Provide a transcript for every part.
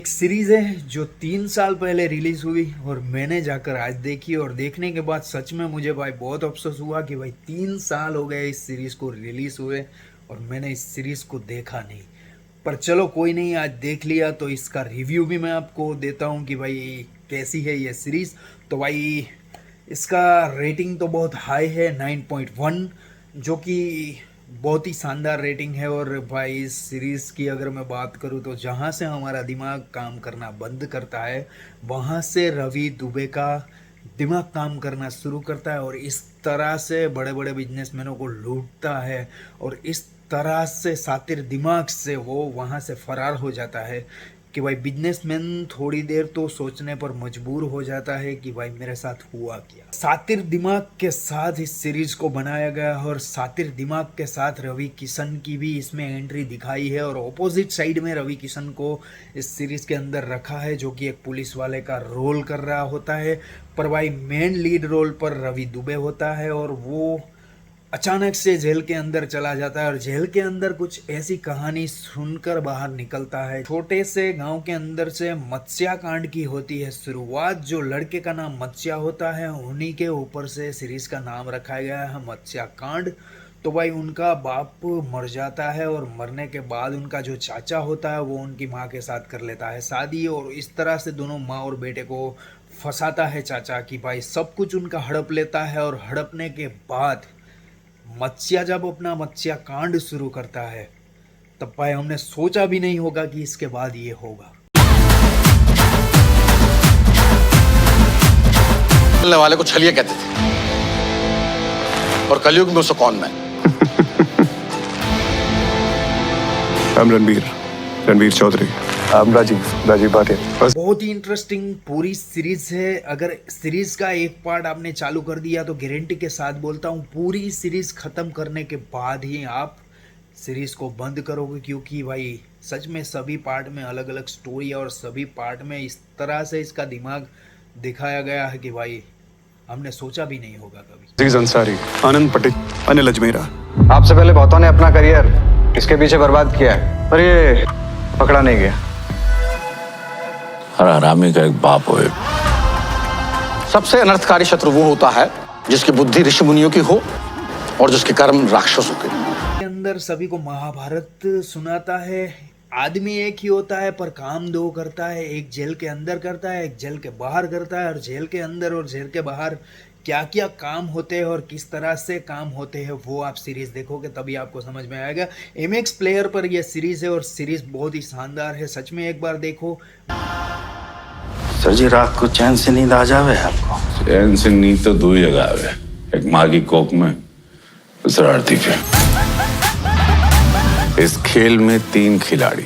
एक सीरीज है जो 3 साल पहले रिलीज हुई और मैंने जाकर आज देखी और देखने के बाद सच में मुझे भाई बहुत अफसोस हुआ कि भाई 3 साल हो गए इस सीरीज को रिलीज हुए और मैंने इस सीरीज को देखा नहीं। पर चलो कोई नहीं, आज देख लिया तो इसका रिव्यू भी मैं आपको देता हूँ कि भाई कैसी है ये सीरीज। तो भाई इसका रेटिंग तो बहुत हाई है 9.1, जो कि बहुत ही शानदार रेटिंग है। और भाई इस सीरीज़ की अगर मैं बात करूँ तो जहाँ से हमारा दिमाग काम करना बंद करता है वहाँ से रवि दुबे का दिमाग काम करना शुरू करता है और इस तरह से बड़े बड़े बिजनेसमैनों को लूटता है और इस तरह से सातिर दिमाग से वो वहाँ से फरार हो जाता है कि भाई बिजनेसमैन थोड़ी देर तो सोचने पर मजबूर हो जाता है कि भाई मेरे साथ हुआ क्या। सातिर दिमाग के साथ इस सीरीज को बनाया गया है और सातिर दिमाग के साथ रवि किशन की भी इसमें एंट्री दिखाई है और ऑपोजिट साइड में रवि किशन को इस सीरीज के अंदर रखा है जो कि एक पुलिस वाले का रोल कर रहा होता है। पर भाई मेन लीड रोल पर रवि दुबे होता है और वो अचानक से जेल के अंदर चला जाता है और जेल के अंदर कुछ ऐसी कहानी सुनकर बाहर निकलता है। छोटे से गांव के अंदर से मत्स्या कांड की होती है शुरुआत। जो लड़के का नाम मत्स्या होता है उन्हीं के ऊपर से सीरीज का नाम रखा गया है मत्स्या कांड। तो भाई उनका बाप मर जाता है और मरने के बाद उनका जो चाचा होता है वो उनकी माँ के साथ कर लेता है शादी और इस तरह से दोनों माँ और बेटे को फंसाता है चाचा कि भाई सब कुछ उनका हड़प लेता है। और हड़पने के बाद मत्स्या जब अपना मत्स्या कांड शुरू करता है तब भाई हमने सोचा भी नहीं होगा कि इसके बाद ये होगा। बोलने वाले को छलिया कहते थे और कलयुग में उसे कौन मैं। रणवीर चौधरी। राजीव भाटिया। बहुत ही इंटरेस्टिंग पूरी सीरीज है। अगर सीरीज का एक पार्ट आपने चालू कर दिया तो गारंटी के साथ बोलता हूँ पूरी सीरीज खत्म करने के बाद ही आप सीरीज को बंद करोगे, क्योंकि भाई सच में सभी पार्ट में अलग अलग स्टोरी है और सभी पार्ट में इस तरह से इसका दिमाग दिखाया गया है कि भाई हमने सोचा भी नहीं होगा कभी। अजीज अंसारी, आनंद पटेल, अनिल अजमेरा। आपसे पहले बहुतों ने अपना करियर इसके पीछे बर्बाद किया है पर ये पकड़ा नहीं गया। हर हरामी का एक बाप होए। सबसे अनर्थकारी शत्रु वो होता है जिसकी बुद्धि ऋषि मुनियों की हो और जिसके कर्म राक्षसों के। के अंदर सभी को महाभारत सुनाता है। आदमी एक ही होता है पर काम दो करता है, एक जेल के अंदर करता है एक जेल के बाहर करता है। और जेल के अंदर और जेल के बाहर क्या क्या काम होते हैं और किस तरह से काम होते हैं वो आप सीरीज देखोगे तभी आपको समझ में आएगा। एमएक्स प्लेयर पर यह सीरीज है और सीरीज बहुत ही शानदार है, सच में एक बार देखो। सर जी रात को चैन से नींद आ जावे आपको? चैन से नींद तो दो ही जगह आवे, एक माँ की कोख में, दूसरा आरती पे। इस खेल में 3 खिलाड़ी,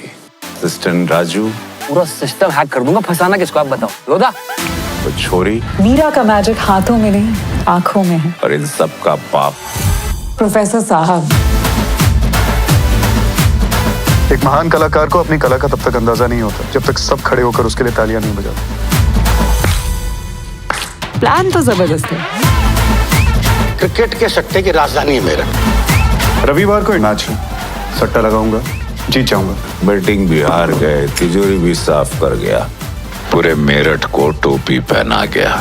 असिस्टेंट राजू। पूरा सिस्टम हैक कर दूंगा, फंसाना किसको आप बताओ। लोधा तो छोरी। मीरा का मैजिक हाथों में नहीं आंखों में है। और इन सब का बाप प्रोफेसर साहब। एक महान कलाकार को अपनी कला का तब तक अंदाजा नहीं होता जब तक सब खड़े होकर उसके लिए तालियां नहीं बजाते। प्लान तो जबरदस्त है। क्रिकेट के सट्टे की राजधानी है मेरा। रविवार को मैच है, सट्टा लगाऊंगा, जीत जाऊंगा। बैटिंग भी हार गए, तिजोरी भी साफ कर गया, पूरे मेरठ को टोपी पहना गया।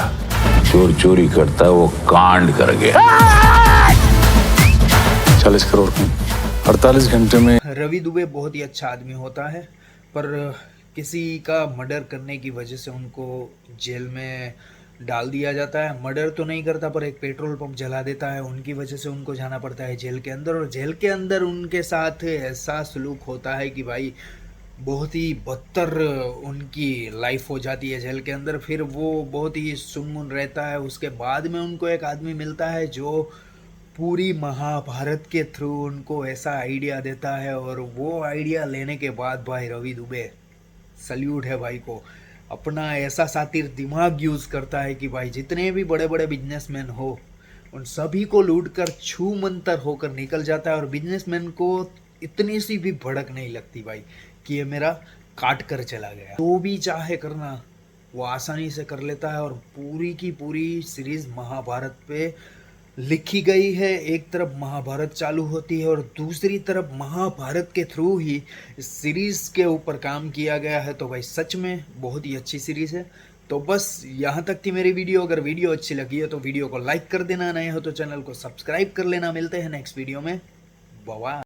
चोर चोरी करता है वो कांड कर गया। 40 करोड़ की 48 घंटे में। रवि दुबे बहुत ही अच्छा आदमी होता है पर किसी का मर्डर करने की वजह से उनको जेल में डाल दिया जाता है। मर्डर तो नहीं करता पर एक पेट्रोल पंप जला देता है, उनकी वजह से उनको जाना पड़ता है जेल के अंदर। और जेल के अंदर उनके साथ ऐसा सलूक होता है कि भाई बहुत ही बदतर उनकी लाइफ हो जाती है जेल के अंदर। फिर वो बहुत ही सुनमुन रहता है। उसके बाद में उनको एक आदमी मिलता है जो पूरी महाभारत के थ्रू उनको ऐसा आइडिया देता है और वो आइडिया लेने के बाद भाई रवि दुबे सल्यूट है भाई को। अपना ऐसा सातिर दिमाग यूज़ करता है कि भाई जितने भी बड़े बड़े बिजनेसमैन हो उन सभी को लूट कर छू मंतर होकर निकल जाता है। और बिजनेसमैन को इतनी सी भी भड़क नहीं लगती भाई कि ये मेरा काट कर चला गया। तो भी चाहे करना वो आसानी से कर लेता है। और पूरी की पूरी सीरीज महाभारत पे लिखी गई है, एक तरफ महाभारत चालू होती है और दूसरी तरफ महाभारत के थ्रू ही इस सीरीज के ऊपर काम किया गया है। तो भाई सच में बहुत ही अच्छी सीरीज है। तो बस यहाँ तक थी मेरी वीडियो। अगर वीडियो अच्छी लगी है तो वीडियो को लाइक कर देना, नए हो तो चैनल को सब्सक्राइब कर लेना। मिलते हैं नेक्स्ट वीडियो में। बाय।